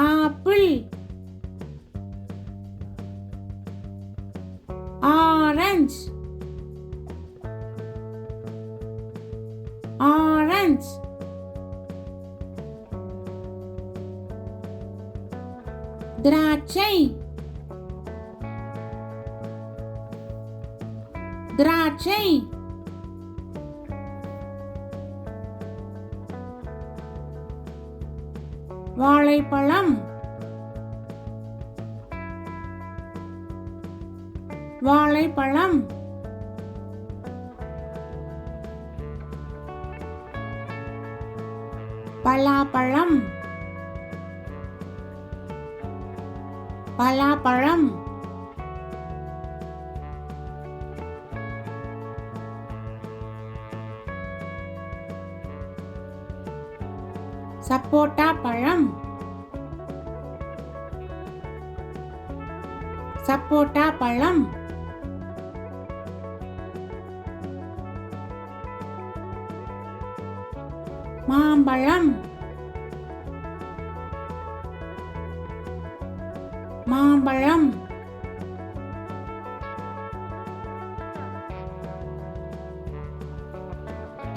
apple orange orange திராட்சை திராட்சை வாழைப்பழம் வாழைப்பழம் பலாப்பழம் பலாப்பழம் சப்போட்டா பழம் சப்போட்டா பழம் மாம்பழம் மாம்பழம்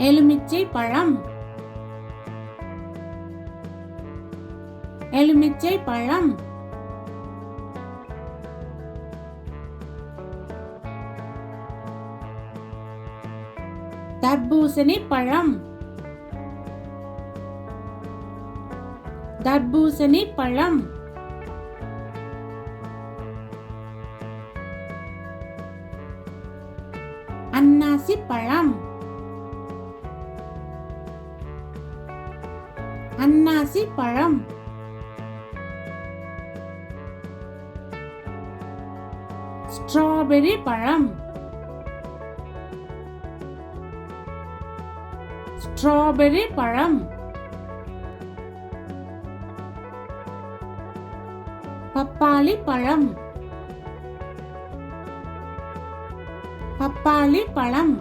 எலுமிச்சை பழம் எலுமிச்சை பழம் தர்பூசணி பழம் தர்பூசணி பழம் அன்னாசி பழம் அன்னாசி பழம் ஸ்ட்ராபெர்ரி பழம் ஸ்ட்ராபெர்ரி பழம் பப்பாளி பழம் பப்பாளி பழம்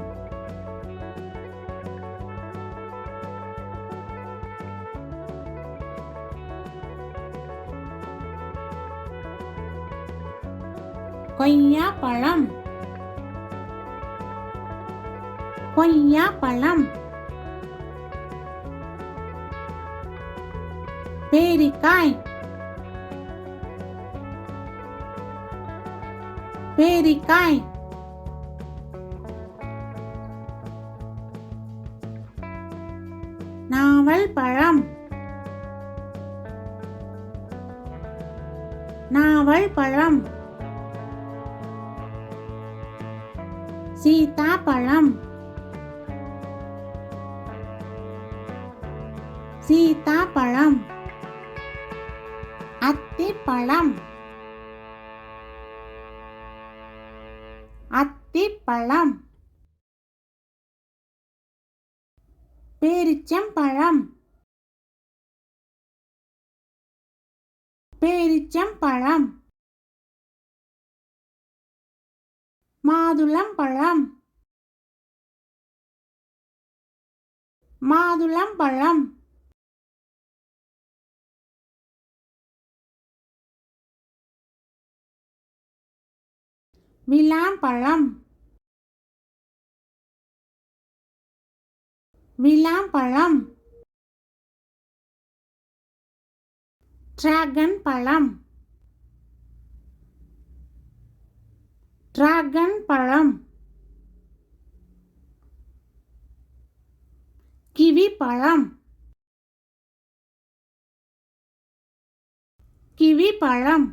கொய்யா பழம் கொய்யா பழம் பேரிக்காய் பேரிக்காய் நாவல் பழம் நாவல் பழம் சீதாப்பழம் சீதாப்பழம் அத்திப்பழம் அத்திப்பழம் பேரிச்சம்பழம் பேரிச்சம்பழம் மாதுளம்பழம் மாதுளம்பழம் விளாம்பழம் விளாம்பழம் டிராகன் பழம் டிராகன் பழம் கிவி பழம் கிவி பழம்